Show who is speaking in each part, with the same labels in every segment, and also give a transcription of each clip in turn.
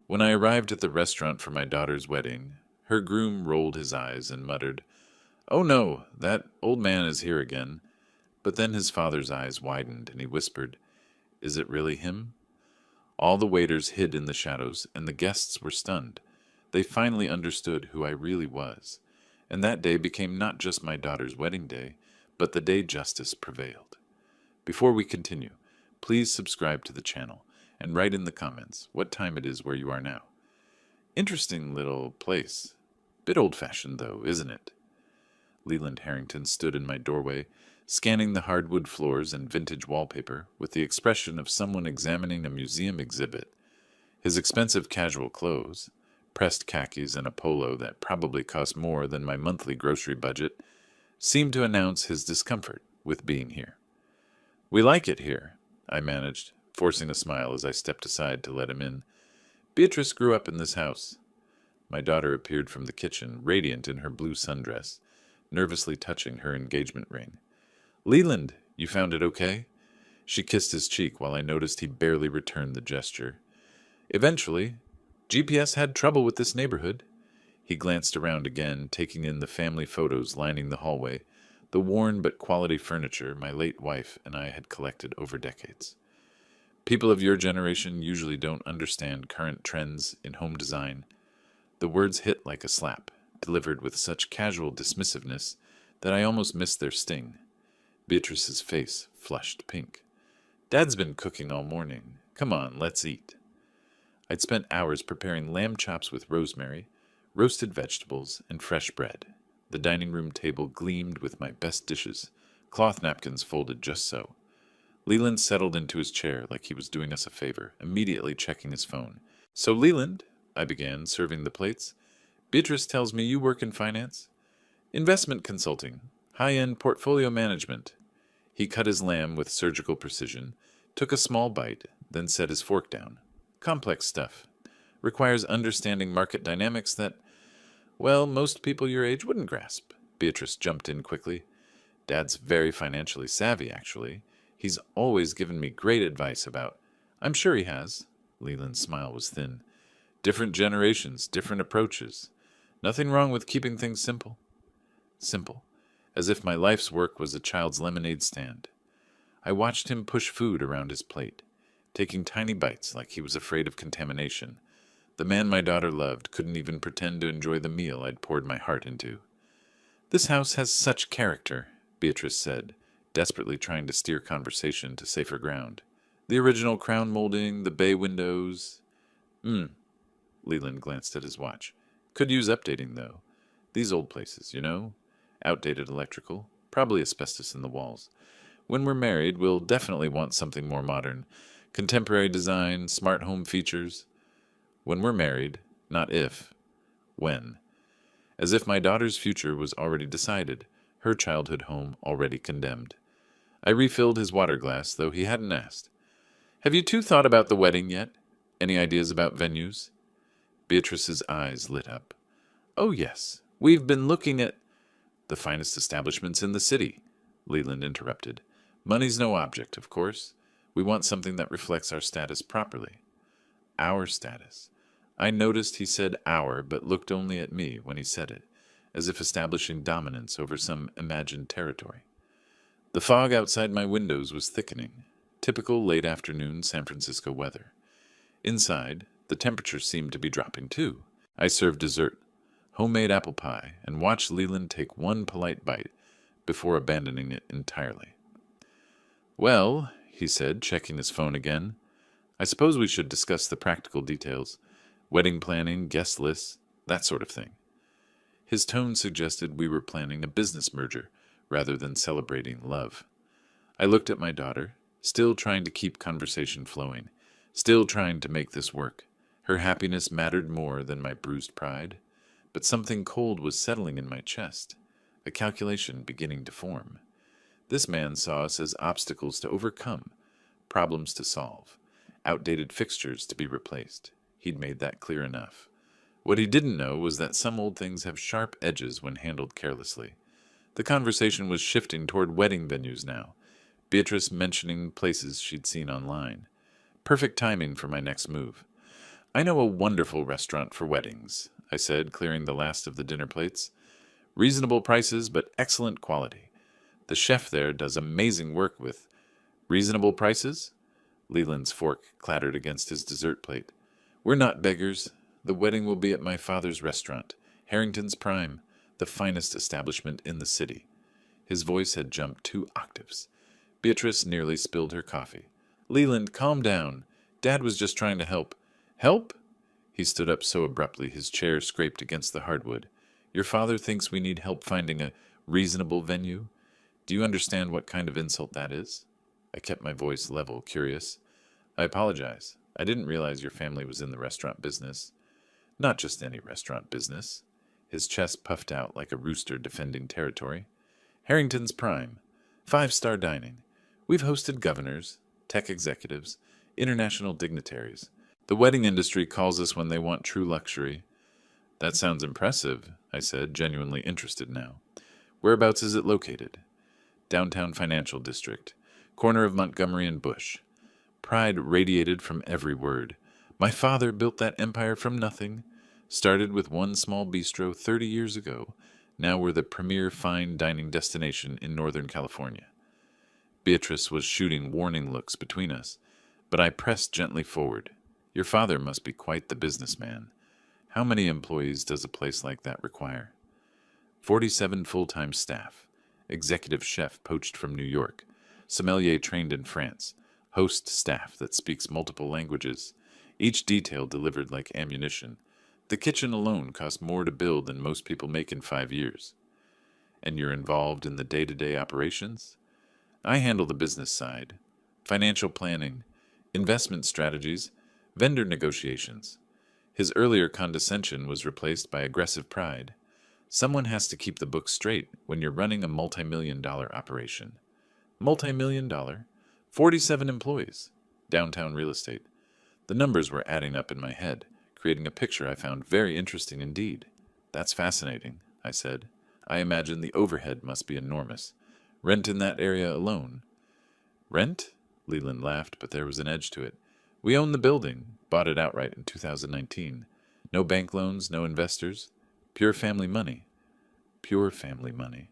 Speaker 1: When I arrived at the restaurant for my daughter's wedding, her groom rolled his eyes and muttered, "Oh no, that old man is here again." But then his father's eyes widened and he whispered, "Is it really him?" All the waiters hid in the shadows, and the guests were stunned. They finally understood who I really was. And that day became not just my daughter's wedding day, but the day justice prevailed. Before we continue, please subscribe to the channel and write in the comments what time it is where you are now. Interesting little place. Bit old-fashioned, though, isn't it? Leland Harrington stood in my doorway, scanning the hardwood floors and vintage wallpaper with the expression of someone examining a museum exhibit. His expensive casual clothes, pressed khakis and a polo that probably cost more than my monthly grocery budget, seemed to announce his discomfort with being here. "We like it here," I managed, forcing a smile as I stepped aside to let him in. "Beatrice grew up in this house." My daughter appeared from the kitchen, radiant in her blue sundress, nervously touching her engagement ring. "Leland, you found it okay?" She kissed his cheek while I noticed he barely returned the gesture. "Eventually. GPS had trouble with this neighborhood." He glanced around again, taking in the family photos lining the hallway, the worn but quality furniture my late wife and I had collected over decades. "People of your generation usually don't understand current trends in home design." The words hit like a slap, delivered with such casual dismissiveness that I almost missed their sting. Beatrice's face flushed pink. "Dad's been cooking all morning. Come on, let's eat." I'd spent hours preparing lamb chops with rosemary, roasted vegetables, and fresh bread. The dining room table gleamed with my best dishes, cloth napkins folded just so. Leland settled into his chair like he was doing us a favor, immediately checking his phone. "So, Leland," I began, serving the plates, "Beatrice tells me you work in finance?" "Investment consulting, high-end portfolio management." He cut his lamb with surgical precision, took a small bite, then set his fork down. "Complex stuff. Requires understanding market dynamics that, well, most people your age wouldn't grasp." Beatrice jumped in quickly. "Dad's very financially savvy, actually. He's always given me great advice about—" "I'm sure he has." Leland's smile was thin. "Different generations, different approaches. Nothing wrong with keeping things simple." Simple. As if my life's work was a child's lemonade stand. I watched him push food around his plate, taking tiny bites like he was afraid of contamination. The man my daughter loved couldn't even pretend to enjoy the meal I'd poured my heart into. "This house has such character," Beatrice said, desperately trying to steer conversation to safer ground. "The original crown molding, the bay windows." Leland glanced at his watch. "Could use updating, though. These old places, you know? Outdated electrical, probably asbestos in the walls. When we're married, we'll definitely want something more modern. Contemporary design, smart home features." When we're married, not if. When. As if my daughter's future was already decided, her childhood home already condemned. I refilled his water glass, though he hadn't asked. "Have you two thought about the wedding yet? Any ideas about venues?" Beatrice's eyes lit up. "Oh, yes. We've been looking at—" "The finest establishments in the city," Leland interrupted. "Money's no object, of course. We want something that reflects our status properly." Our status. I noticed he said our, but looked only at me when he said it, as if establishing dominance over some imagined territory. The fog outside my windows was thickening, typical late afternoon San Francisco weather. Inside, the temperature seemed to be dropping too. I served dessert, homemade apple pie, and watched Leland take one polite bite before abandoning it entirely. "Well," he said, checking his phone again, "I suppose we should discuss the practical details. Wedding planning, guest lists, that sort of thing." His tone suggested we were planning a business merger rather than celebrating love. I looked at my daughter, still trying to keep conversation flowing, still trying to make this work. Her happiness mattered more than my bruised pride, but something cold was settling in my chest, a calculation beginning to form. This man saw us as obstacles to overcome, problems to solve, outdated fixtures to be replaced. He'd made that clear enough. What he didn't know was that some old things have sharp edges when handled carelessly. The conversation was shifting toward wedding venues now, Beatrice mentioning places she'd seen online. Perfect timing for my next move. I know a wonderful restaurant for weddings, I said, clearing the last of the dinner plates. Reasonable prices, but excellent quality. The chef there does amazing work with reasonable prices? Leland's fork clattered against his dessert plate. We're not beggars. The wedding will be at my father's restaurant, Harrington's Prime, the finest establishment in the city. His voice had jumped 2 octaves. Beatrice nearly spilled her coffee. Leland, calm down. Dad was just trying to help. Help? He stood up so abruptly his chair scraped against the hardwood. Your father thinks we need help finding a reasonable venue? Do you understand what kind of insult that is? I kept my voice level, curious. I apologize. I didn't realize your family was in the restaurant business. Not just any restaurant business. His chest puffed out like a rooster defending territory. Harrington's Prime. 5-star dining. We've hosted governors, tech executives, international dignitaries. The wedding industry calls us when they want true luxury. That sounds impressive, I said, genuinely interested now. Whereabouts is it located? Downtown Financial District. Corner of Montgomery and Bush. Pride radiated from every word. My father built that empire from nothing. Started with one small bistro 30 years ago. Now we're the premier fine dining destination in Northern California. Beatrice was shooting warning looks between us, but I pressed gently forward. Your father must be quite the businessman. How many employees does a place like that require? 47 full-time staff. Executive chef poached from New York. Sommelier trained in France. Host staff that speaks multiple languages. Each detail delivered like ammunition. The kitchen alone cost more to build than most people make in 5 years. And you're involved in the day-to-day operations? I handle the business side. Financial planning, investment strategies, vendor negotiations. His earlier condescension was replaced by aggressive pride. Someone has to keep the books straight when you're running a multi-million-dollar operation. Multi-million-dollar? 47 employees. Downtown real estate. The numbers were adding up in my head, creating a picture I found very interesting indeed. That's fascinating, I said. I imagine the overhead must be enormous. Rent in that area alone. Rent? Leland laughed, but there was an edge to it. We own the building, bought it outright in 2019. No bank loans, no investors. Pure family money. Pure family money.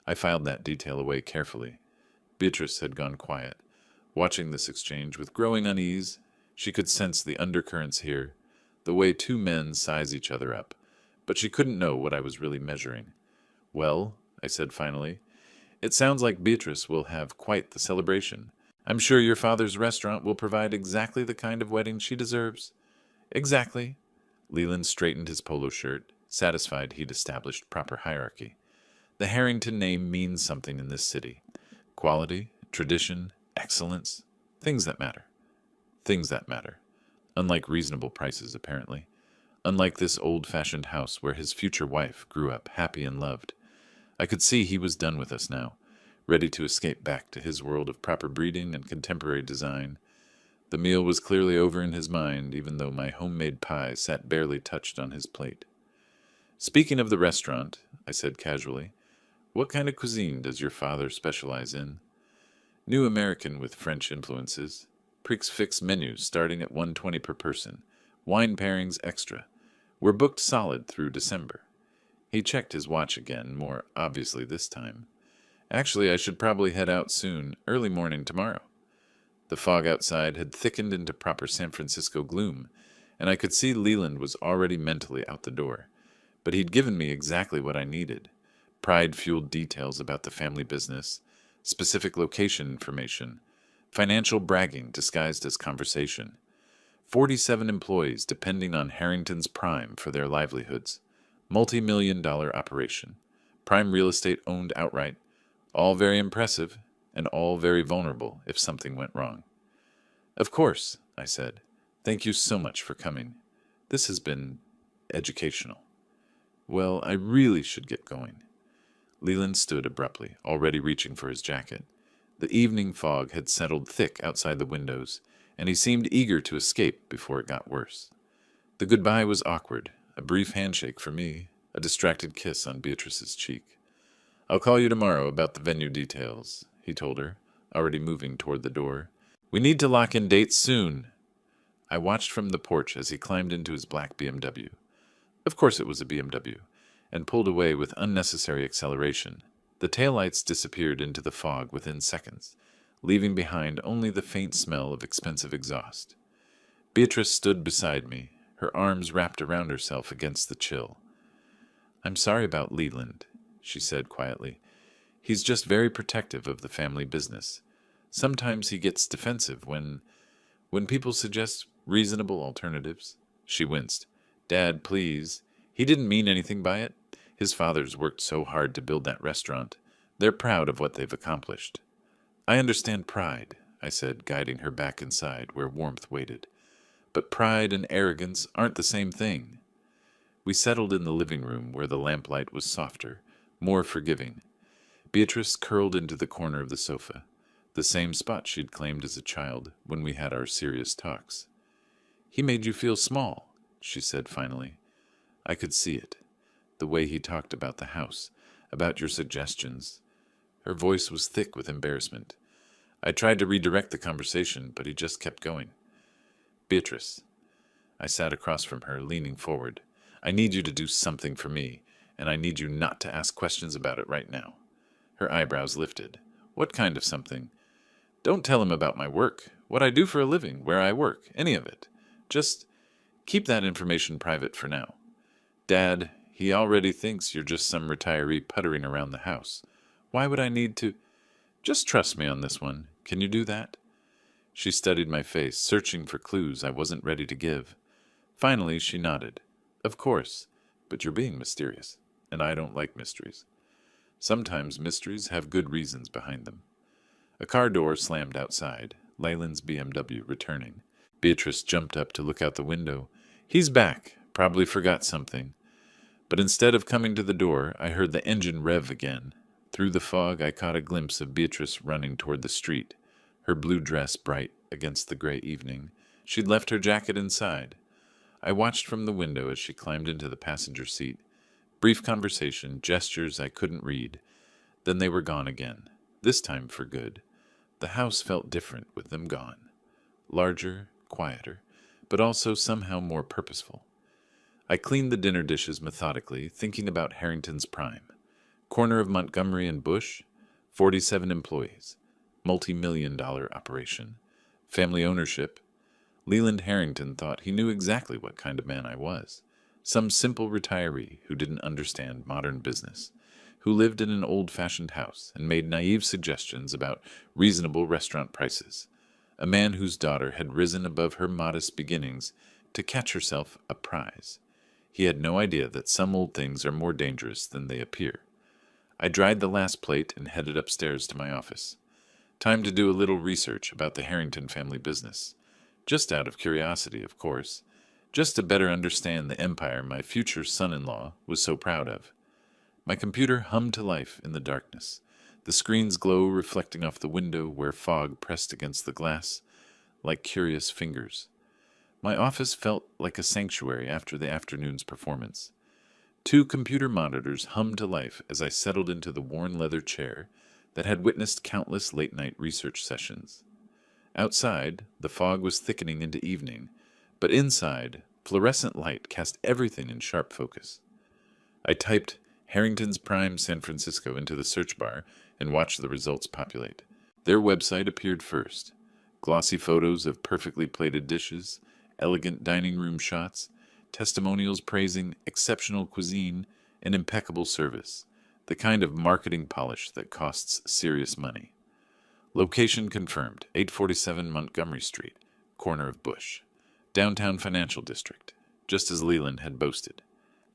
Speaker 1: I filed that detail away carefully. Beatrice had gone quiet. Watching this exchange with growing unease, she could sense the undercurrents here, the way 2 men size each other up, but she couldn't know what I was really measuring. Well, I said finally, it sounds like Beatrice will have quite the celebration. I'm sure your father's restaurant will provide exactly the kind of wedding she deserves. Exactly. Leland straightened his polo shirt, satisfied he'd established proper hierarchy. The Harrington name means something in this city. Quality, tradition, excellence, things that matter. Things that matter. Unlike reasonable prices, apparently. Unlike this old-fashioned house where his future wife grew up happy and loved. I could see he was done with us now, ready to escape back to his world of proper breeding and contemporary design. The meal was clearly over in his mind, even though my homemade pie sat barely touched on his plate. Speaking of the restaurant, I said casually, what kind of cuisine does your father specialize in? New American with French influences. Prix-fixe menus starting at $120 per person. Wine pairings extra. We're booked solid through December. He checked his watch again, more obviously this time. Actually, I should probably head out soon, early morning tomorrow. The fog outside had thickened into proper San Francisco gloom, and I could see Leland was already mentally out the door. But he'd given me exactly what I needed. Pride-fueled details about the family business, specific location information, financial bragging disguised as conversation. 47 employees depending on Harrington's Prime for their livelihoods. Multi-million-dollar operation. Prime real estate owned outright. All very impressive, and all very vulnerable if something went wrong. Of course, I said. Thank you so much for coming. This has been educational. Well, I really should get going. Leland stood abruptly, already reaching for his jacket. The evening fog had settled thick outside the windows, and he seemed eager to escape before it got worse. The goodbye was awkward, a brief handshake for me, a distracted kiss on Beatrice's cheek. I'll call you tomorrow about the venue details, he told her, already moving toward the door. We need to lock in dates soon. I watched from the porch as he climbed into his black BMW. Of course it was a BMW, and pulled away with unnecessary acceleration. The taillights disappeared into the fog within seconds, leaving behind only the faint smell of expensive exhaust. Beatrice stood beside me, her arms wrapped around herself against the chill. "I'm sorry about Leland," she said quietly. "He's just very protective of the family business. Sometimes he gets defensive when people suggest reasonable alternatives." She winced. "Dad, please. He didn't mean anything by it. His father's worked so hard to build that restaurant. They're proud of what they've accomplished." "I understand pride," I said, guiding her back inside where warmth waited. "But pride and arrogance aren't the same thing." We settled in the living room where the lamplight was softer, more forgiving. Beatrice curled into the corner of the sofa, the same spot she'd claimed as a child when we had our serious talks. "He made you feel small," she said finally. I could see it, the way he talked about the house, about your suggestions. Her voice was thick with embarrassment. I tried to redirect the conversation, but he just kept going. "Beatrice." I sat across from her, leaning forward. "I need you to do something for me, and I need you not to ask questions about it right now." Her eyebrows lifted. "What kind of something?" "Don't tell him about my work, what I do for a living, where I work, any of it. Just keep that information private for now. Dad, he already thinks you're just some retiree puttering around the house. Why would I need to? Just trust me on this one. Can you do that?" She studied my face, searching for clues I wasn't ready to give. Finally, she nodded. "Of course, but you're being mysterious, and I don't like mysteries. Sometimes mysteries have good reasons behind them." A car door slammed outside, Leyland's BMW returning. Beatrice jumped up to look out the window. "He's back. Probably forgot something." But instead of coming to the door, I heard the engine rev again. Through the fog, I caught a glimpse of Beatrice running toward the street, her blue dress bright against the gray evening. She'd left her jacket inside. I watched from the window as she climbed into the passenger seat. Brief conversation, gestures I couldn't read. Then they were gone again, this time for good. The house felt different with them gone. Larger, quieter, but also somehow more purposeful. I cleaned the dinner dishes methodically, thinking about Harrington's Prime. Corner of Montgomery and Bush, 47 employees, multi-million-dollar operation, family ownership. Leland Harrington thought he knew exactly what kind of man I was. Some simple retiree who didn't understand modern business, who lived in an old-fashioned house and made naive suggestions about reasonable restaurant prices. A man whose daughter had risen above her modest beginnings to catch herself a prize. He had no idea that some old things are more dangerous than they appear. I dried the last plate and headed upstairs to my office. Time to do a little research about the Harrington family business. Just out of curiosity, of course. Just to better understand the empire my future son-in-law was so proud of. My computer hummed to life in the darkness, the screen's glow reflecting off the window where fog pressed against the glass like curious fingers. My office felt like a sanctuary after the afternoon's performance. 2 computer monitors hummed to life as I settled into the worn leather chair that had witnessed countless late-night research sessions. Outside, the fog was thickening into evening, but inside, fluorescent light cast everything in sharp focus. I typed Harrington's Prime San Francisco into the search bar and watched the results populate. Their website appeared first. Glossy photos of perfectly plated dishes, elegant dining room shots, testimonials praising exceptional cuisine and impeccable service, the kind of marketing polish that costs serious money. Location confirmed, 847 Montgomery Street, corner of Bush. Downtown Financial District, just as Leland had boasted.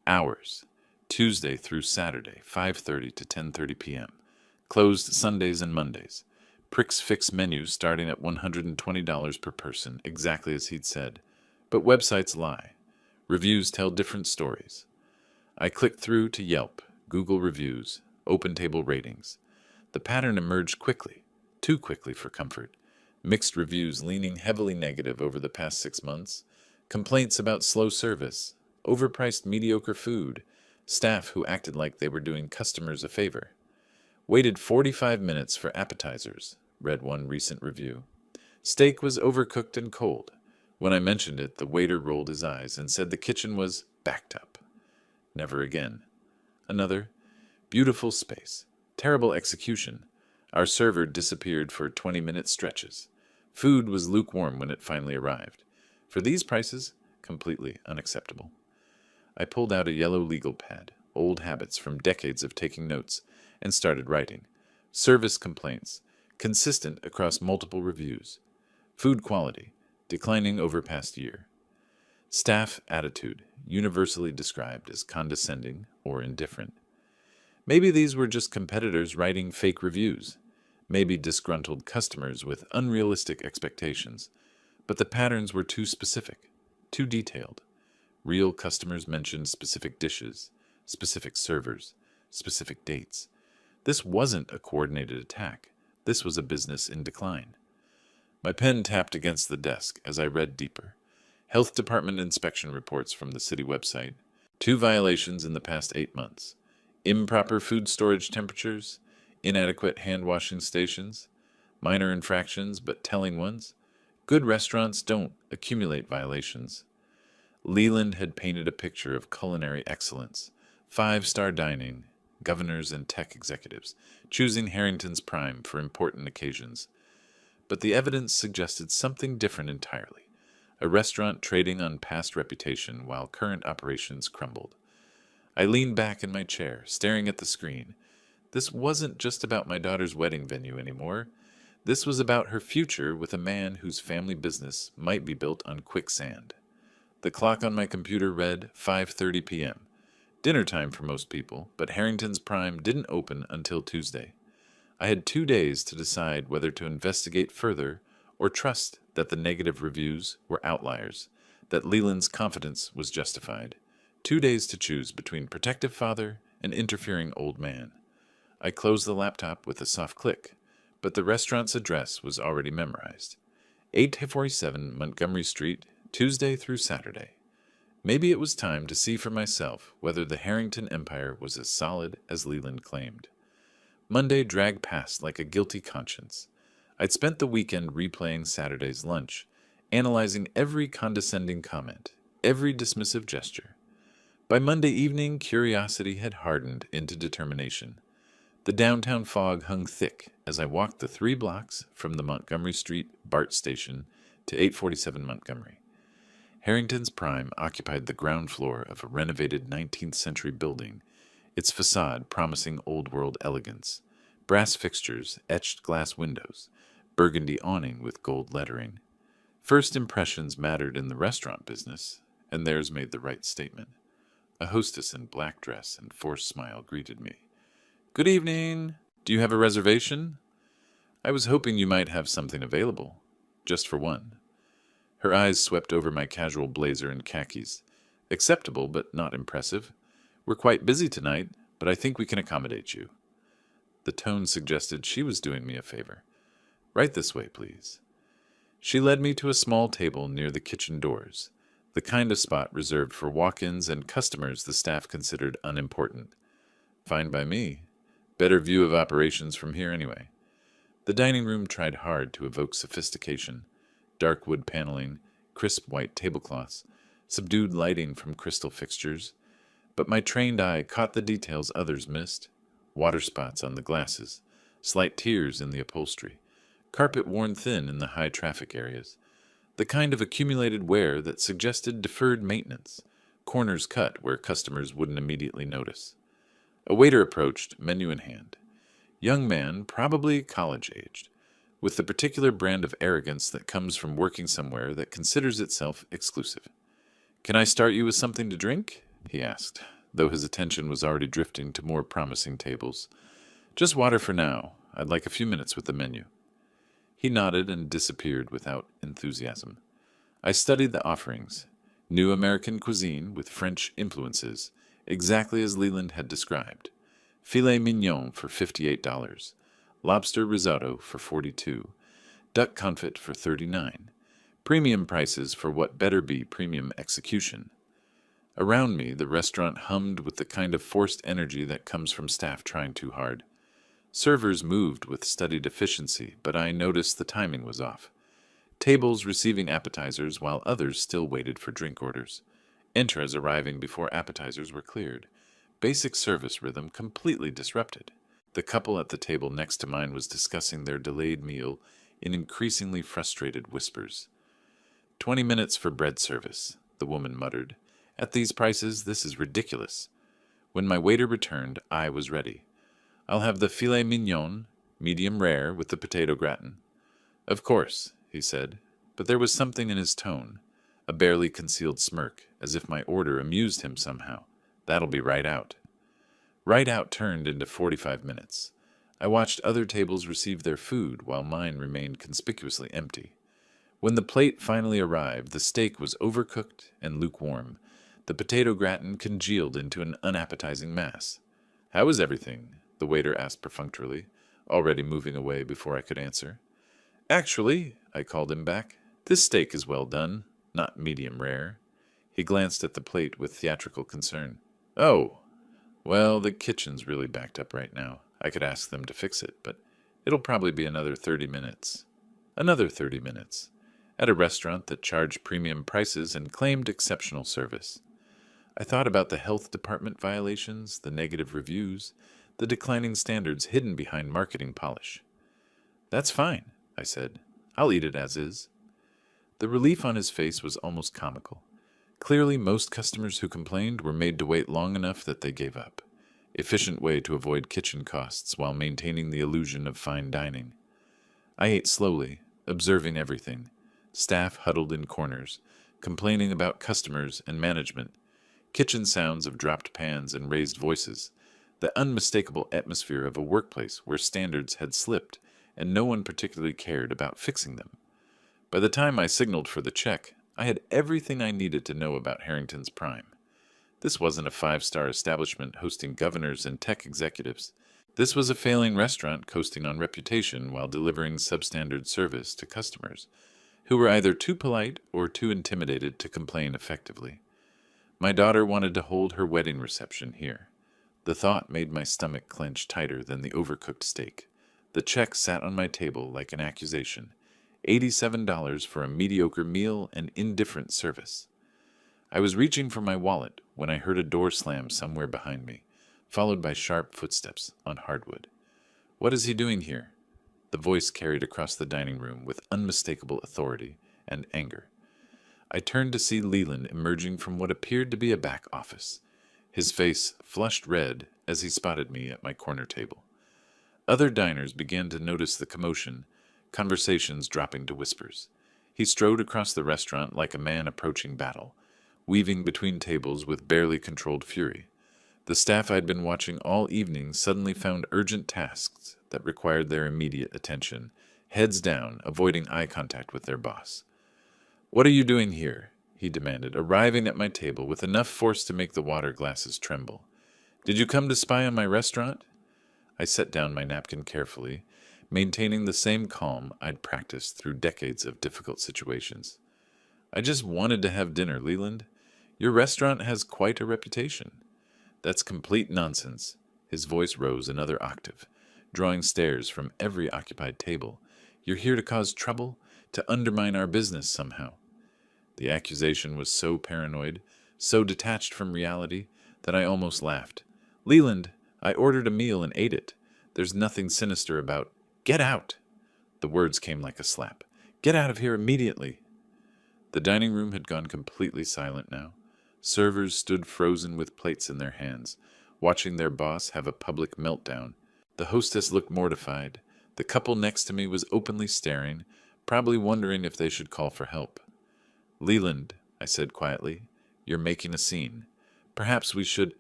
Speaker 1: Hours, Tuesday through Saturday, 5:30 to 10:30 p.m. Closed Sundays and Mondays. Prix Fix menus starting at $120 per person, exactly as he'd said. But websites lie. Reviews tell different stories. I clicked through to Yelp, Google reviews, OpenTable ratings. The pattern emerged quickly, too quickly for comfort. Mixed reviews leaning heavily negative over the past 6 months. Complaints about slow service, overpriced mediocre food, staff who acted like they were doing customers a favor. Waited 45 minutes for appetizers, read one recent review. Steak was overcooked and cold. When I mentioned it, the waiter rolled his eyes and said the kitchen was backed up. Never again. Another. Beautiful space. Terrible execution. Our server disappeared for 20-minute stretches. Food was lukewarm when it finally arrived. For these prices, completely unacceptable. I pulled out a yellow legal pad, old habits from decades of taking notes, and started writing. Service complaints, consistent across multiple reviews. Food quality, declining over past year. Staff attitude, universally described as condescending or indifferent. Maybe these were just competitors writing fake reviews. Maybe disgruntled customers with unrealistic expectations. But the patterns were too specific, too detailed. Real customers mentioned specific dishes, specific servers, specific dates. This wasn't a coordinated attack. This was a business in decline. My pen tapped against the desk as I read deeper. Health Department inspection reports from the city website. 2 violations in the past 8 months. Improper food storage temperatures. Inadequate hand-washing stations. Minor infractions, but telling ones. Good restaurants don't accumulate violations. Leland had painted a picture of culinary excellence. 5-star dining, governors and tech executives, choosing Harrington's Prime for important occasions. But the evidence suggested something different entirely. A restaurant trading on past reputation while current operations crumbled. I leaned back in my chair, staring at the screen. This wasn't just about my daughter's wedding venue anymore. This was about her future with a man whose family business might be built on quicksand. The clock on my computer read 5:30 p.m. Dinner time for most people, but Harrington's Prime didn't open until Tuesday. I had 2 days to decide whether to investigate further or trust that the negative reviews were outliers, that Leland's confidence was justified. 2 days to choose between protective father and interfering old man. I closed the laptop with a soft click, but the restaurant's address was already memorized. 847 Montgomery Street, Tuesday through Saturday. Maybe it was time to see for myself whether the Harrington empire was as solid as Leland claimed. Monday dragged past like a guilty conscience. I'd spent the weekend replaying Saturday's lunch, analyzing every condescending comment, every dismissive gesture. By Monday evening, curiosity had hardened into determination. The downtown fog hung thick as I walked the 3 blocks from the Montgomery Street BART station to 847 Montgomery. Harrington's Prime occupied the ground floor of a renovated 19th century building, its facade promising old-world elegance, brass fixtures, etched glass windows, burgundy awning with gold lettering. First impressions mattered in the restaurant business, and theirs made the right statement. A hostess in black dress and forced smile greeted me. "Good evening. Do you have a reservation? I was hoping you might have something available. Just for one." Her eyes swept over my casual blazer and khakis. "Acceptable, but not impressive. We're quite busy tonight, but I think we can accommodate you." The tone suggested she was doing me a favor. "Right this way, please." She led me to a small table near the kitchen doors, the kind of spot reserved for walk-ins and customers the staff considered unimportant. Fine by me. Better view of operations from here anyway. The dining room tried hard to evoke sophistication. Dark wood paneling, crisp white tablecloths, subdued lighting from crystal fixtures. But my trained eye caught the details others missed. Water spots on the glasses, slight tears in the upholstery, carpet worn thin in the high traffic areas. The kind of accumulated wear that suggested deferred maintenance, corners cut where customers wouldn't immediately notice. A waiter approached, menu in hand. Young man, probably college-aged, with the particular brand of arrogance that comes from working somewhere that considers itself exclusive. "Can I start you with something to drink?" he asked, though his attention was already drifting to more promising tables. "Just water for now. I'd like a few minutes with the menu." He nodded and disappeared without enthusiasm. I studied the offerings. New American cuisine with French influences, exactly as Leland had described. Filet mignon for $58. Lobster risotto for $42, duck confit for $39, premium prices for what better be premium execution. Around me, the restaurant hummed with the kind of forced energy that comes from staff trying too hard. Servers moved with studied efficiency, but I noticed the timing was off. tables receiving appetizers while others still waited for drink orders, entras arriving before appetizers were cleared, basic service rhythm completely disrupted. The couple at the table next to mine was discussing their delayed meal in increasingly frustrated whispers. 20 minutes for bread service, the woman muttered. At these prices, this is ridiculous. When my waiter returned, I was ready. I'll have the filet mignon, medium rare, with the potato gratin. Of course, he said, but there was something in his tone, a barely concealed smirk, as if my order amused him somehow. That'll be right out. Right out turned into 45 minutes. I watched other tables receive their food while mine remained conspicuously empty. When the plate finally arrived, the steak was overcooked and lukewarm. The potato gratin congealed into an unappetizing mass. How was everything? The waiter asked perfunctorily, already moving away before I could answer. Actually, I called him back, this steak is well done, not medium rare. He glanced at the plate with theatrical concern. Oh, well, the kitchen's really backed up right now. I could ask them to fix it, but it'll probably be another 30 minutes. Another 30 minutes. At a restaurant that charged premium prices and claimed exceptional service. I thought about the health department violations, the negative reviews, the declining standards hidden behind marketing polish. That's fine, I said. I'll eat it as is. The relief on his face was almost comical. Clearly, most customers who complained were made to wait long enough that they gave up. Efficient way to avoid kitchen costs while maintaining the illusion of fine dining. I ate slowly, observing everything. Staff huddled in corners, complaining about customers and management. Kitchen sounds of dropped pans and raised voices. The unmistakable atmosphere of a workplace where standards had slipped and no one particularly cared about fixing them. By the time I signaled for the check, I had everything I needed to know about Harrington's Prime. This wasn't a five-star establishment hosting governors and tech executives. This was a failing restaurant coasting on reputation while delivering substandard service to customers, who were either too polite or too intimidated to complain effectively. My daughter wanted to hold her wedding reception here. The thought made my stomach clench tighter than the overcooked steak. The check sat on my table like an accusation. $87 for a mediocre meal and indifferent service. I was reaching for my wallet when I heard a door slam somewhere behind me, followed by sharp footsteps on hardwood. What is he doing here? The voice carried across the dining room with unmistakable authority and anger. I turned to see Leland emerging from what appeared to be a back office, his face flushed red as he spotted me at my corner table. Other diners began to notice the commotion, conversations dropping to whispers. He strode across the restaurant like a man approaching battle, weaving between tables with barely controlled fury. The staff I'd been watching all evening suddenly found urgent tasks that required their immediate attention, heads down, avoiding eye contact with their boss. "What are you doing here?" he demanded, arriving at my table with enough force to make the water glasses tremble. "Did you come to spy on my restaurant?" I set down my napkin carefully, maintaining the same calm I'd practiced through decades of difficult situations. "I just wanted to have dinner, Leland. Your restaurant has quite a reputation." "That's complete nonsense." His voice rose another octave, drawing stares from every occupied table. "You're here to cause trouble, to undermine our business somehow." The accusation was so paranoid, so detached from reality, that I almost laughed. "Leland, I ordered a meal and ate it. There's nothing sinister about—" "Get out!" The words came like a slap. "Get out of here immediately!" The dining room had gone completely silent now. Servers stood frozen with plates in their hands, watching their boss have a public meltdown. The hostess looked mortified. The couple next to me was openly staring, probably wondering if they should call for help. "Leland," I said quietly, "you're making a scene. Perhaps we should—"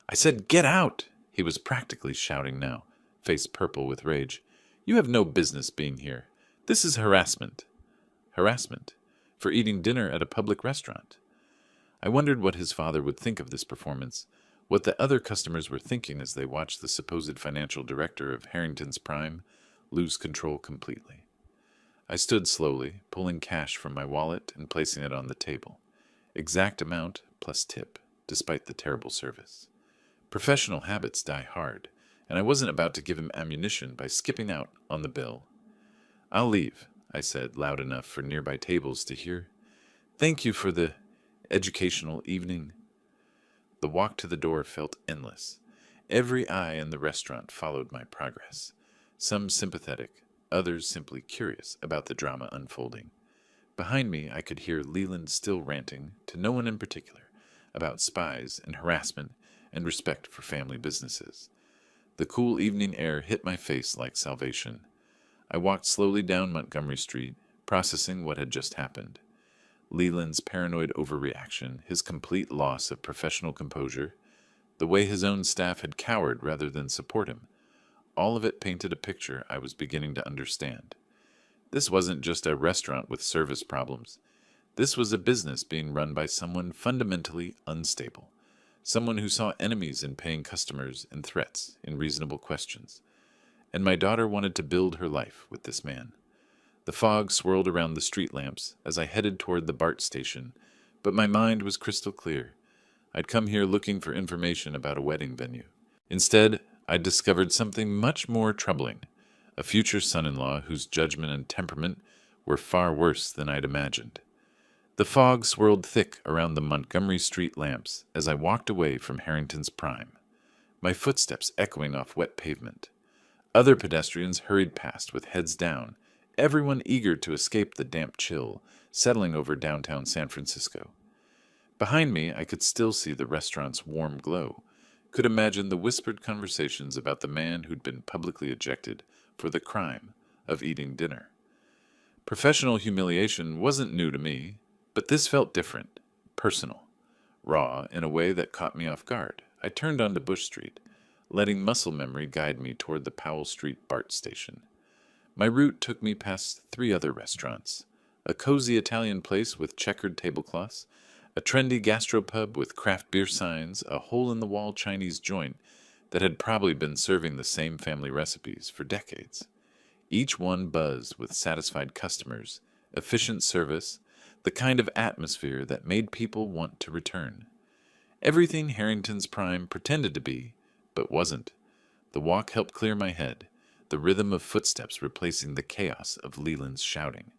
Speaker 1: "I said get out!" He was practically shouting now, face purple with rage. "You have no business being here. This is harassment." Harassment? For eating dinner at a public restaurant? I wondered what his father would think of this performance, what the other customers were thinking as they watched the supposed financial director of Harrington's Prime lose control completely. I stood slowly, pulling cash from my wallet and placing it on the table. Exact amount plus tip, despite the terrible service. Professional habits die hard, and I wasn't about to give him ammunition by skipping out on the bill. "I'll leave," I said, loud enough for nearby tables to hear. "Thank you for the educational evening." The walk to the door felt endless. Every eye in the restaurant followed my progress, some sympathetic, others simply curious about the drama unfolding. Behind me, I could hear Leland still ranting, to no one in particular, about spies and harassment and respect for family businesses. The cool evening air hit my face like salvation. I walked slowly down Montgomery Street, processing what had just happened. Leland's paranoid overreaction, his complete loss of professional composure, the way his own staff had cowered rather than support him, all of it painted a picture I was beginning to understand. This wasn't just a restaurant with service problems. This was a business being run by someone fundamentally unstable, someone who saw enemies in paying customers and threats in reasonable questions. And my daughter wanted to build her life with this man. The fog swirled around the street lamps as I headed toward the BART station, but my mind was crystal clear. I'd come here looking for information about a wedding venue. Instead, I'd discovered something much more troubling, a future son-in-law whose judgment and temperament were far worse than I'd imagined. The fog swirled thick around the Montgomery Street lamps as I walked away from Harrington's Prime, my footsteps echoing off wet pavement. Other pedestrians hurried past with heads down, everyone eager to escape the damp chill settling over downtown San Francisco. Behind me, I could still see the restaurant's warm glow, could imagine the whispered conversations about the man who'd been publicly ejected for the crime of eating dinner. Professional humiliation wasn't new to me, but this felt different, personal, raw in a way that caught me off guard. I turned onto Bush Street, letting muscle memory guide me toward the Powell Street BART station. My route took me past 3 other restaurants, a cozy Italian place with checkered tablecloths, a trendy gastropub with craft beer signs, a hole-in-the-wall Chinese joint that had probably been serving the same family recipes for decades. Each one buzzed with satisfied customers, efficient service, the kind of atmosphere that made people want to return. Everything Harrington's Prime pretended to be, but wasn't. The walk helped clear my head, the rhythm of footsteps replacing the chaos of Leland's shouting.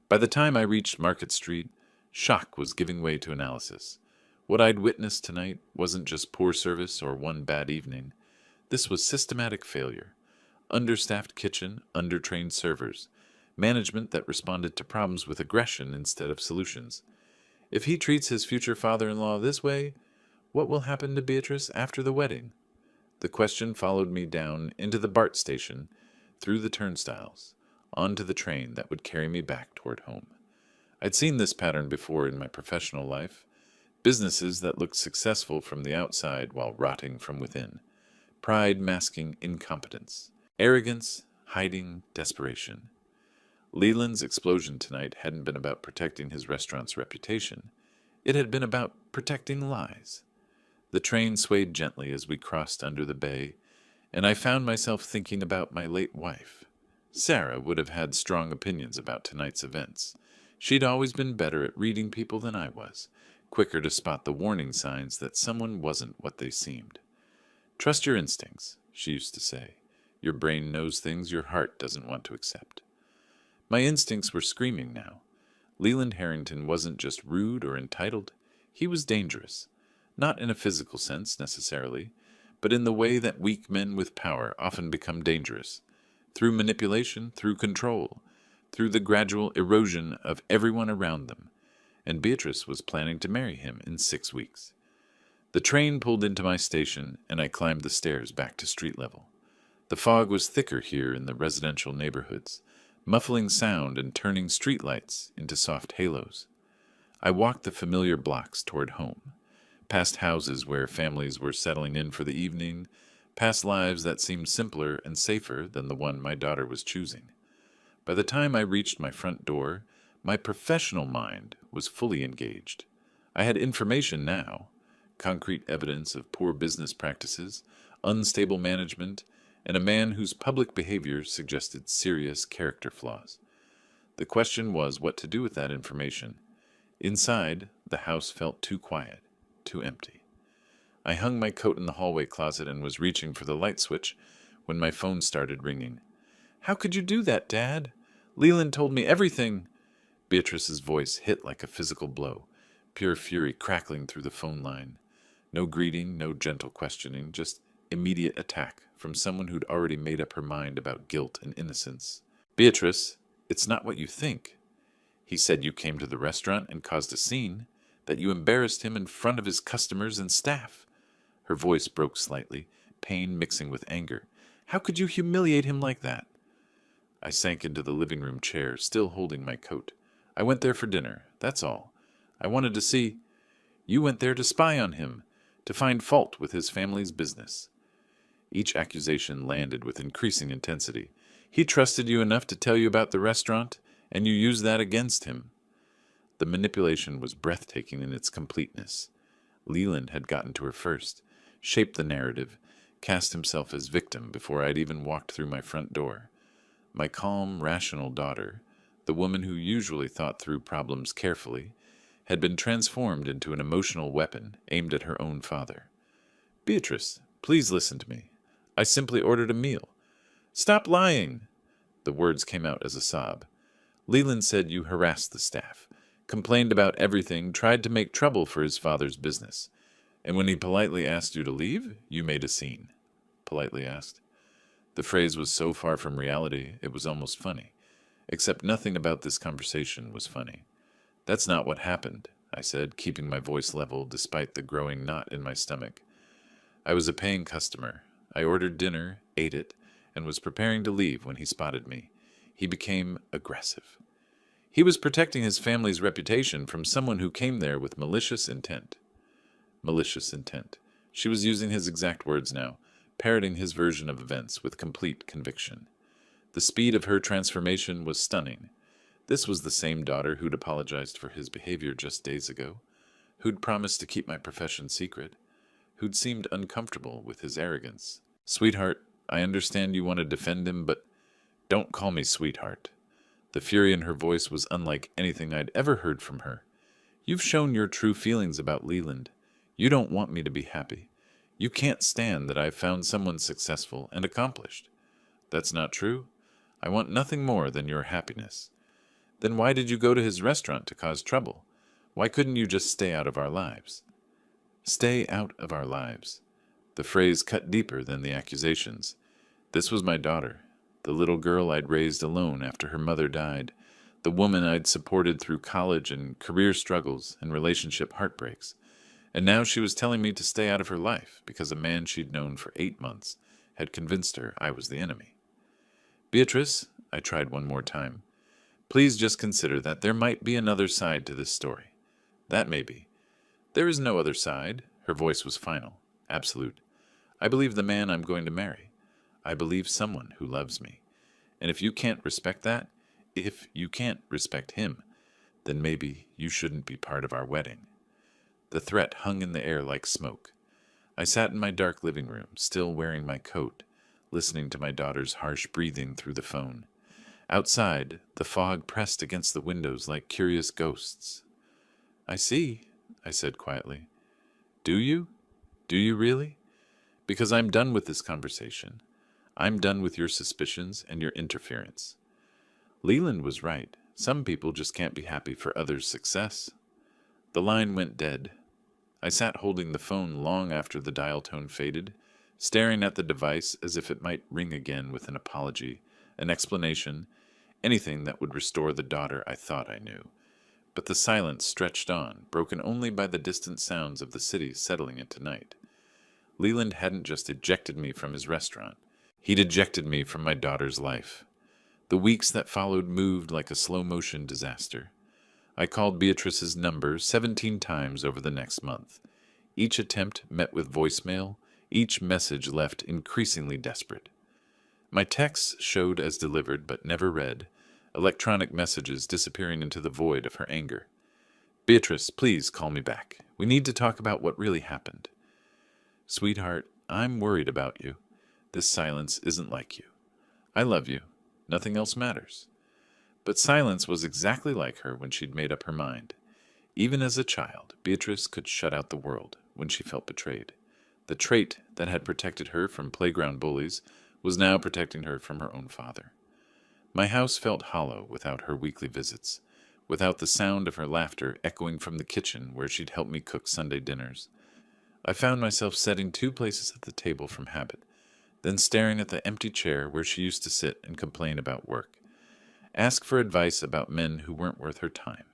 Speaker 1: By the time I reached Market Street, shock was giving way to analysis. What I'd witnessed tonight wasn't just poor service or one bad evening. This was systematic failure. Understaffed kitchen, undertrained servers, management that responded to problems with aggression instead of solutions. If he treats his future father-in-law this way, what will happen to Beatrice after the wedding? The question followed me down into the BART station, through the turnstiles, onto the train that would carry me back toward home. I'd seen this pattern before in my professional life. Businesses that looked successful from the outside while rotting from within. Pride masking incompetence. Arrogance hiding desperation. Leland's explosion tonight hadn't been about protecting his restaurant's reputation. It had been about protecting lies. The train swayed gently as we crossed under the bay, and I found myself thinking about my late wife. Sarah would have had strong opinions about tonight's events. She'd always been better at reading people than I was, quicker to spot the warning signs that someone wasn't what they seemed. "Trust your instincts," she used to say. "Your brain knows things your heart doesn't want to accept." My instincts were screaming now. Leland Harrington wasn't just rude or entitled. He was dangerous. Not in a physical sense, necessarily, but in the way that weak men with power often become dangerous. Through manipulation, through control, through the gradual erosion of everyone around them. And Beatrice was planning to marry him in 6 weeks. The train pulled into my station, and I climbed the stairs back to street level. The fog was thicker here in the residential neighborhoods, muffling sound and turning streetlights into soft halos. I walked the familiar blocks toward home, past houses where families were settling in for the evening, past lives that seemed simpler and safer than the one my daughter was choosing. By the time I reached my front door, my professional mind was fully engaged. I had information now, concrete evidence of poor business practices, unstable management, and a man whose public behavior suggested serious character flaws. The question was what to do with that information. Inside, the house felt too quiet, too empty. I hung my coat in the hallway closet and was reaching for the light switch when my phone started ringing. "How could you do that, Dad?" Leland told me everything. Beatrice's voice hit like a physical blow, pure fury crackling through the phone line. No greeting, no gentle questioning, just immediate attack from someone who'd already made up her mind about guilt and innocence. Beatrice, it's not what you think. He said you came to the restaurant and caused a scene, that you embarrassed him in front of his customers and staff. Her voice broke slightly, pain mixing with anger. How could you humiliate him like that? I sank into the living room chair, still holding my coat. I went there for dinner, that's all. I wanted to see. You went there to spy on him, to find fault with his family's business. Each accusation landed with increasing intensity. He trusted you enough to tell you about the restaurant, and you used that against him. The manipulation was breathtaking in its completeness. Leland had gotten to her first, shaped the narrative, cast himself as victim before I'd even walked through my front door. My calm, rational daughter, the woman who usually thought through problems carefully, had been transformed into an emotional weapon aimed at her own father. Beatrice, please listen to me. I simply ordered a meal. Stop lying! The words came out as a sob. Leland said you harassed the staff, complained about everything, tried to make trouble for his father's business. And when he politely asked you to leave, you made a scene. Politely asked. The phrase was so far from reality, it was almost funny. Except nothing about this conversation was funny. That's not what happened, I said, keeping my voice level despite the growing knot in my stomach. I was a paying customer. I ordered dinner, ate it, and was preparing to leave when he spotted me. He became aggressive. He was protecting his family's reputation from someone who came there with malicious intent. Malicious intent. She was using his exact words now, parroting his version of events with complete conviction. The speed of her transformation was stunning. This was the same daughter who'd apologized for his behavior just days ago, who'd promised to keep my profession secret, who'd seemed uncomfortable with his arrogance. Sweetheart, I understand you want to defend him, but don't call me sweetheart. The fury in her voice was unlike anything I'd ever heard from her. You've shown your true feelings about Leland. You don't want me to be happy. You can't stand that I've found someone successful and accomplished. That's not true. I want nothing more than your happiness. Then why did you go to his restaurant to cause trouble? Why couldn't you just stay out of our lives? Stay out of our lives. The phrase cut deeper than the accusations. This was my daughter, the little girl I'd raised alone after her mother died, the woman I'd supported through college and career struggles and relationship heartbreaks. And now she was telling me to stay out of her life because a man she'd known for 8 months had convinced her I was the enemy. Beatrice, I tried one more time, please just consider that there might be another side to this story. That may be. There is no other side. Her voice was final, absolute. I believe the man I'm going to marry. I believe someone who loves me. And if you can't respect that, if you can't respect him, then maybe you shouldn't be part of our wedding. The threat hung in the air like smoke. I sat in my dark living room, still wearing my coat, listening to my daughter's harsh breathing through the phone. Outside, the fog pressed against the windows like curious ghosts. I see, I said quietly. Do you? Do you really? Because I'm done with this conversation. I'm done with your suspicions and your interference. Leland was right. Some people just can't be happy for others' success. The line went dead. I sat holding the phone long after the dial tone faded, staring at the device as if it might ring again with an apology, an explanation, anything that would restore the daughter I thought I knew. But the silence stretched on, broken only by the distant sounds of the city settling into night. Leland hadn't just ejected me from his restaurant. He'd ejected me from my daughter's life. The weeks that followed moved like a slow-motion disaster. I called Beatrice's number 17 times over the next month. Each attempt met with voicemail, each message left increasingly desperate. My texts showed as delivered but never read, electronic messages disappearing into the void of her anger. Beatrice, please call me back. We need to talk about what really happened. Sweetheart, I'm worried about you. This silence isn't like you. I love you. Nothing else matters. But silence was exactly like her when she'd made up her mind. Even as a child, Beatrice could shut out the world when she felt betrayed. The trait that had protected her from playground bullies was now protecting her from her own father. My house felt hollow without her weekly visits, without the sound of her laughter echoing from the kitchen where she'd help me cook Sunday dinners. I found myself setting two places at the table from habit, then staring at the empty chair where she used to sit and complain about work, ask for advice about men who weren't worth her time,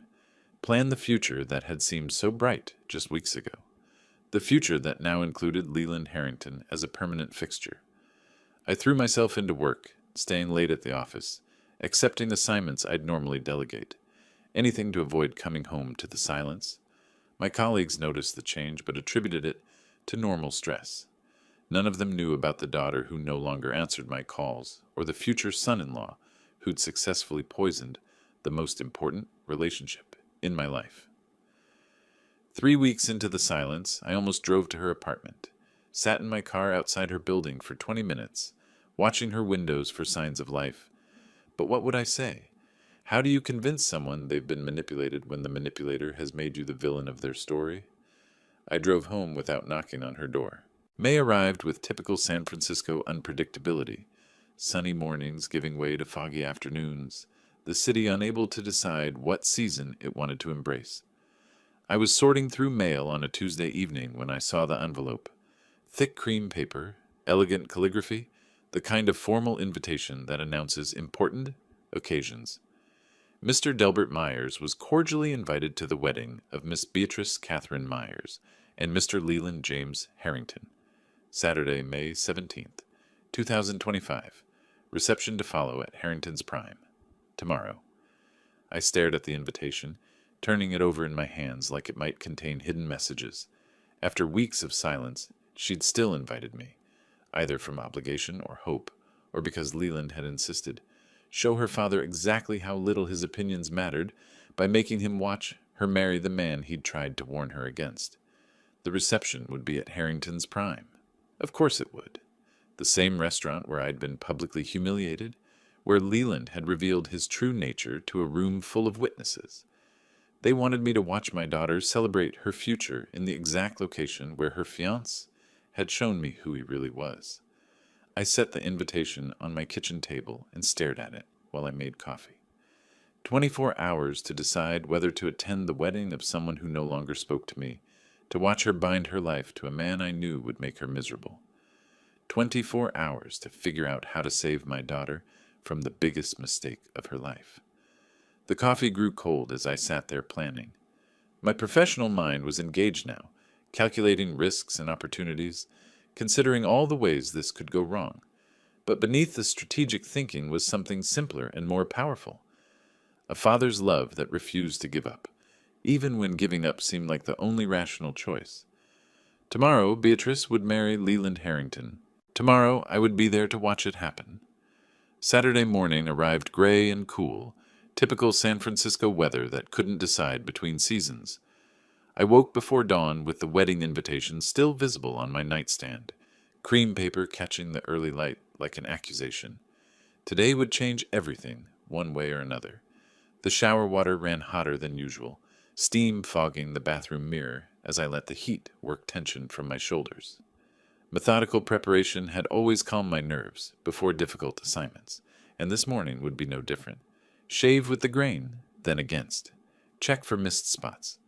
Speaker 1: plan the future that had seemed so bright just weeks ago, the future that now included Leland Harrington as a permanent fixture. I threw myself into work, staying late at the office, accepting assignments I'd normally delegate, anything to avoid coming home to the silence. My colleagues noticed the change but attributed it to normal stress. None of them knew about the daughter who no longer answered my calls, or the future son-in-law who'd successfully poisoned the most important relationship in my life. 3 weeks into the silence, I almost drove to her apartment, sat in my car outside her building for 20 minutes, watching her windows for signs of life. But what would I say? How do you convince someone they've been manipulated when the manipulator has made you the villain of their story? I drove home without knocking on her door. May arrived with typical San Francisco unpredictability, sunny mornings giving way to foggy afternoons, the city unable to decide what season it wanted to embrace. I was sorting through mail on a Tuesday evening when I saw the envelope. Thick cream paper, elegant calligraphy, the kind of formal invitation that announces important occasions. Mr. Delbert Myers was cordially invited to the wedding of Miss Beatrice Catherine Myers and Mr. Leland James Harrington. Saturday, May 17th, 2025. Reception to follow at Harrington's Prime. Tomorrow. I stared at the invitation, turning it over in my hands like it might contain hidden messages. After weeks of silence, she'd still invited me, either from obligation or hope, or because Leland had insisted, show her father exactly how little his opinions mattered by making him watch her marry the man he'd tried to warn her against. The reception would be at Harrington's Prime. Of course it would. The same restaurant where I'd been publicly humiliated, where Leland had revealed his true nature to a room full of witnesses. They wanted me to watch my daughter celebrate her future in the exact location where her fiancé had shown me who he really was. I set the invitation on my kitchen table and stared at it while I made coffee. 24 hours to decide whether to attend the wedding of someone who no longer spoke to me, to watch her bind her life to a man I knew would make her miserable. 24 hours to figure out how to save my daughter from the biggest mistake of her life. The coffee grew cold as I sat there planning. My professional mind was engaged now, calculating risks and opportunities, considering all the ways this could go wrong. But beneath the strategic thinking was something simpler and more powerful. A father's love that refused to give up, even when giving up seemed like the only rational choice. Tomorrow, Beatrice would marry Leland Harrington. Tomorrow, I would be there to watch it happen. Saturday morning arrived gray and cool, typical San Francisco weather that couldn't decide between seasons. I woke before dawn with the wedding invitation still visible on my nightstand, cream paper catching the early light like an accusation. Today would change everything, one way or another. The shower water ran hotter than usual, steam fogging the bathroom mirror as I let the heat work tension from my shoulders. Methodical preparation had always calmed my nerves before difficult assignments, and this morning would be no different. Shave with the grain, then against. Check for missed spots.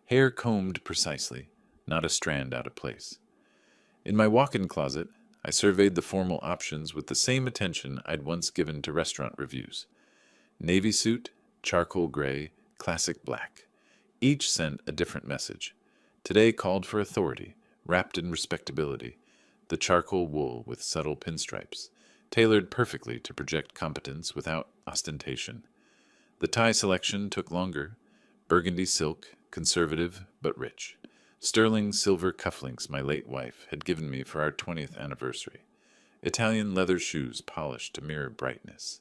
Speaker 1: Hair combed precisely, not a strand out of place. In my walk-in closet, I surveyed the formal options with the same attention I'd once given to restaurant reviews. Navy suit, charcoal gray, classic black. Each sent a different message. Today called for authority, wrapped in respectability. The charcoal wool with subtle pinstripes, tailored perfectly to project competence without ostentation. The tie selection took longer. Burgundy silk, conservative but rich. Sterling silver cufflinks my late wife had given me for our 20th anniversary. Italian leather shoes polished to mirror brightness.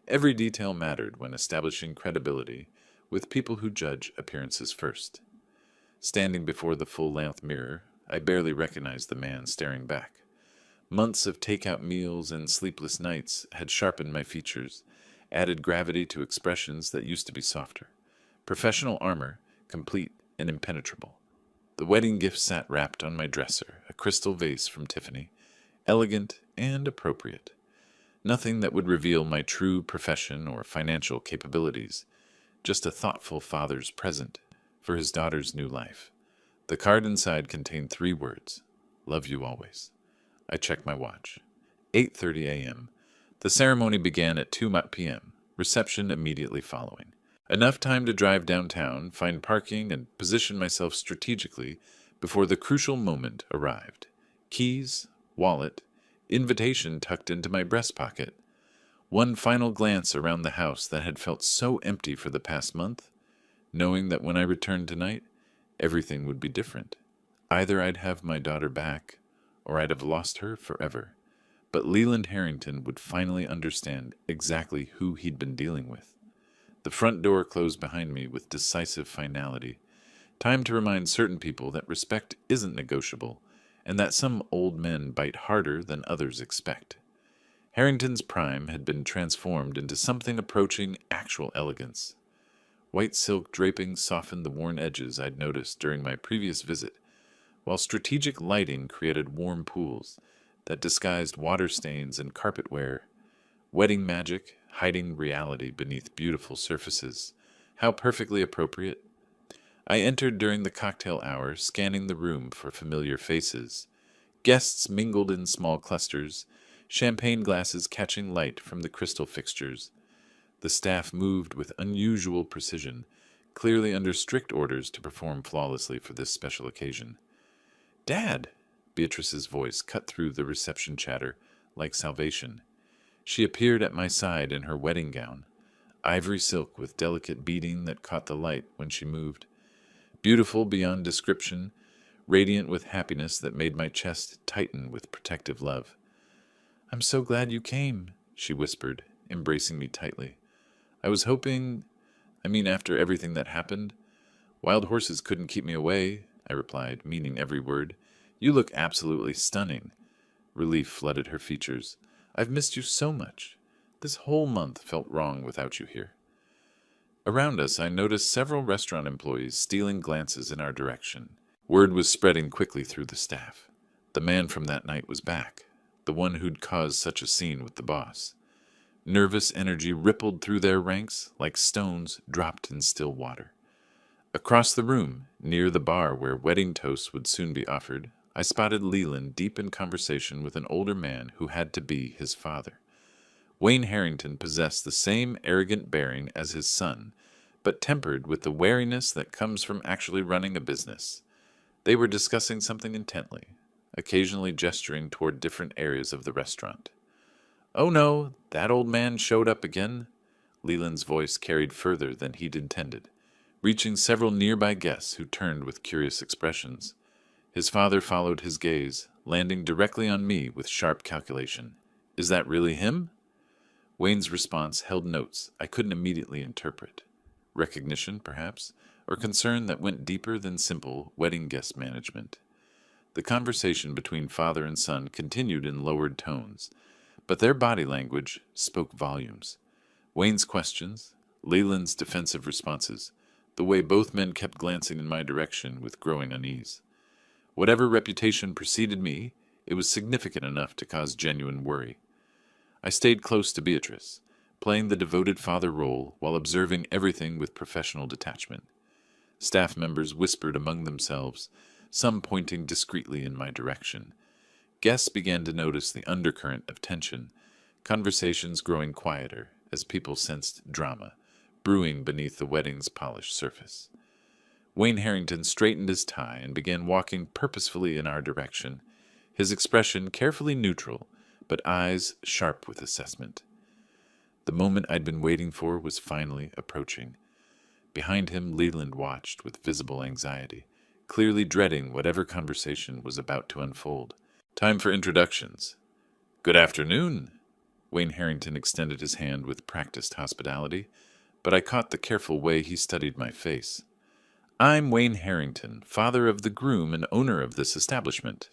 Speaker 1: Every detail mattered when establishing credibility with people who judge appearances first. Standing before the full-length mirror, I barely recognized the man staring back. Months of takeout meals and sleepless nights had sharpened my features, added gravity to expressions that used to be softer. Professional armor, complete and impenetrable. The wedding gift sat wrapped on my dresser, a crystal vase from Tiffany, elegant and appropriate. Nothing that would reveal my true profession or financial capabilities, just a thoughtful father's present for his daughter's new life. The card inside contained 3 words: "Love you always." I checked my watch. 8:30 a.m. The ceremony began at 2 p.m., reception immediately following. Enough time to drive downtown, find parking, and position myself strategically before the crucial moment arrived. Keys, wallet, invitation tucked into my breast pocket. One final glance around the house that had felt so empty for the past month, knowing that when I returned tonight, everything would be different. Either I'd have my daughter back, or I'd have lost her forever. But Leland Harrington would finally understand exactly who he'd been dealing with. The front door closed behind me with decisive finality. Time to remind certain people that respect isn't negotiable, and that some old men bite harder than others expect. Harrington's prime had been transformed into something approaching actual elegance. White silk drapings softened the worn edges I'd noticed during my previous visit, while strategic lighting created warm pools that disguised water stains and carpet wear. Wedding magic, hiding reality beneath beautiful surfaces. How perfectly appropriate. I entered during the cocktail hour, scanning the room for familiar faces. Guests mingled in small clusters, champagne glasses catching light from the crystal fixtures. The staff moved with unusual precision, clearly under strict orders to perform flawlessly for this special occasion. "Dad!" Beatrice's voice cut through the reception chatter like salvation. She appeared at my side in her wedding gown, ivory silk with delicate beading that caught the light when she moved. Beautiful beyond description, radiant with happiness that made my chest tighten with protective love. "I'm so glad you came," she whispered, embracing me tightly. "I was hoping, after everything that happened, wild horses couldn't keep me away," I replied, meaning every word. "You look absolutely stunning." Relief flooded her features. "I've missed you so much. This whole month felt wrong without you here." Around us, I noticed several restaurant employees stealing glances in our direction. Word was spreading quickly through the staff. The man from that night was back, the one who'd caused such a scene with the boss. Nervous energy rippled through their ranks like stones dropped in still water. Across the room, near the bar where wedding toasts would soon be offered, I spotted Leland deep in conversation with an older man who had to be his father. Wayne Harrington possessed the same arrogant bearing as his son, but tempered with the wariness that comes from actually running a business. They were discussing something intently, occasionally gesturing toward different areas of the restaurant. "Oh no, that old man showed up again." Leland's voice carried further than he'd intended, reaching several nearby guests who turned with curious expressions. His father followed his gaze, landing directly on me with sharp calculation. "Is that really him?" Wayne's response held notes I couldn't immediately interpret. Recognition, perhaps, or concern that went deeper than simple wedding guest management. The conversation between father and son continued in lowered tones, but their body language spoke volumes. Wayne's questions, Leland's defensive responses, the way both men kept glancing in my direction with growing unease. Whatever reputation preceded me, it was significant enough to cause genuine worry. I stayed close to Beatrice, playing the devoted father role while observing everything with professional detachment. Staff members whispered among themselves, some pointing discreetly in my direction. Guests began to notice the undercurrent of tension, conversations growing quieter as people sensed drama, brewing beneath the wedding's polished surface. Wayne Harrington straightened his tie and began walking purposefully in our direction, his expression carefully neutral, but eyes sharp with assessment. The moment I'd been waiting for was finally approaching. Behind him, Leland watched with visible anxiety, clearly dreading whatever conversation was about to unfold. Time for introductions. "Good afternoon." Wayne Harrington extended his hand with practiced hospitality, but I caught the careful way he studied my face. "I'm Wayne Harrington, father of the groom and owner of this establishment.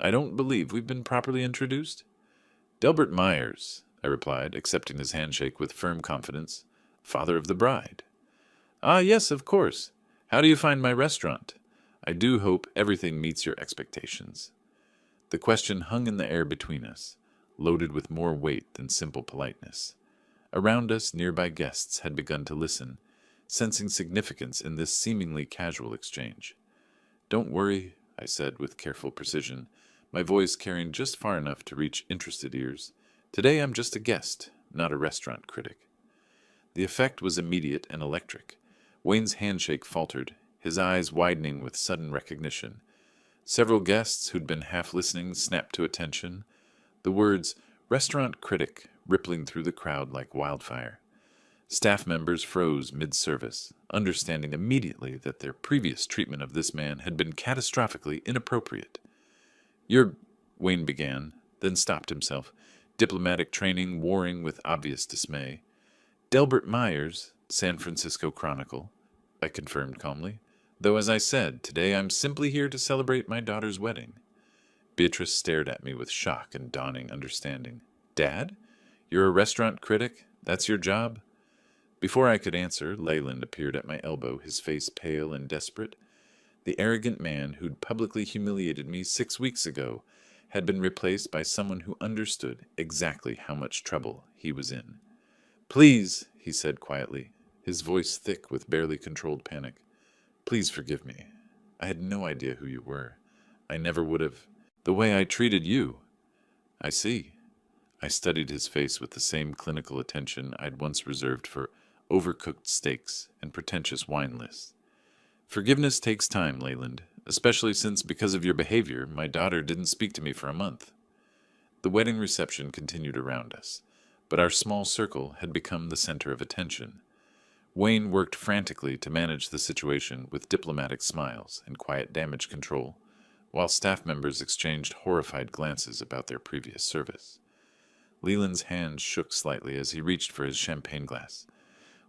Speaker 1: I don't believe we've been properly introduced." "Delbert Myers," I replied, accepting his handshake with firm confidence. "Father of the bride." "Ah, yes, of course. How do you find my restaurant? I do hope everything meets your expectations." The question hung in the air between us. loaded with more weight than simple politeness. Around us, nearby guests had begun to listen, sensing significance in this seemingly casual exchange. "Don't worry," I said with careful precision, my voice carrying just far enough to reach interested ears. "Today I'm just a guest, not a restaurant critic." The effect was immediate and electric. Wayne's handshake faltered, his eyes widening with sudden recognition. Several guests who'd been half listening snapped to attention, the words "restaurant critic" rippling through the crowd like wildfire. Staff members froze mid-service, understanding immediately that their previous treatment of this man had been catastrophically inappropriate. "You're—" Wayne began, then stopped himself, diplomatic training warring with obvious dismay. "Delbert Myers, San Francisco Chronicle," I confirmed calmly. "Though, as I said, today I'm simply here to celebrate my daughter's wedding." Beatrice stared at me with shock and dawning understanding. "Dad? You're a restaurant critic? That's your job?" Before I could answer, Leyland appeared at my elbow, his face pale and desperate. The arrogant man who'd publicly humiliated me 6 weeks ago had been replaced by someone who understood exactly how much trouble he was in. "Please," he said quietly, his voice thick with barely controlled panic. "Please forgive me. I had no idea who you were. I never would have. The way I treated you." "I see." I studied his face with the same clinical attention I'd once reserved for overcooked steaks and pretentious wine lists. "Forgiveness takes time, Leyland, especially since, because of your behavior, my daughter didn't speak to me for a month." The wedding reception continued around us, but our small circle had become the center of attention. Wayne worked frantically to manage the situation with diplomatic smiles and quiet damage control, while staff members exchanged horrified glances about their previous service. Leland's hand shook slightly as he reached for his champagne glass.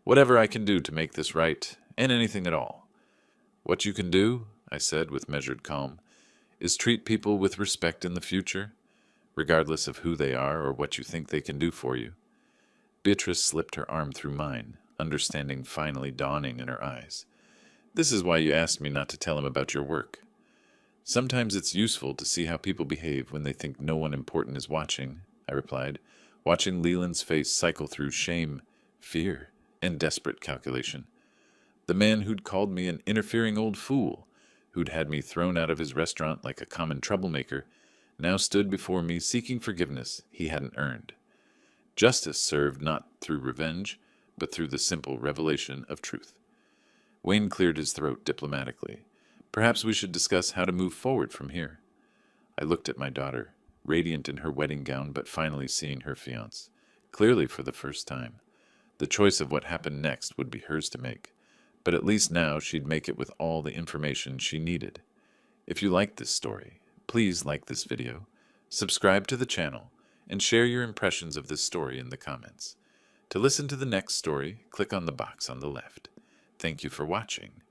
Speaker 1: "Whatever I can do to make this right, and anything at all." "What you can do," I said with measured calm, "is treat people with respect in the future, regardless of who they are or what you think they can do for you." Beatrice slipped her arm through mine, understanding finally dawning in her eyes. "This is why you asked me not to tell him about your work. Sometimes it's useful to see how people behave when they think no one important is watching," I replied, watching Leland's face cycle through shame, fear, and desperate calculation. The man who'd called me an interfering old fool, who'd had me thrown out of his restaurant like a common troublemaker, now stood before me seeking forgiveness he hadn't earned. Justice served not through revenge, but through the simple revelation of truth. Wayne cleared his throat diplomatically. "Perhaps we should discuss how to move forward from here." I looked at my daughter, radiant in her wedding gown but finally seeing her fiancé, clearly for the first time. The choice of what happened next would be hers to make, but at least now she'd make it with all the information she needed. If you liked this story, please like this video, subscribe to the channel, and share your impressions of this story in the comments. To listen to the next story, click on the box on the left. Thank you for watching.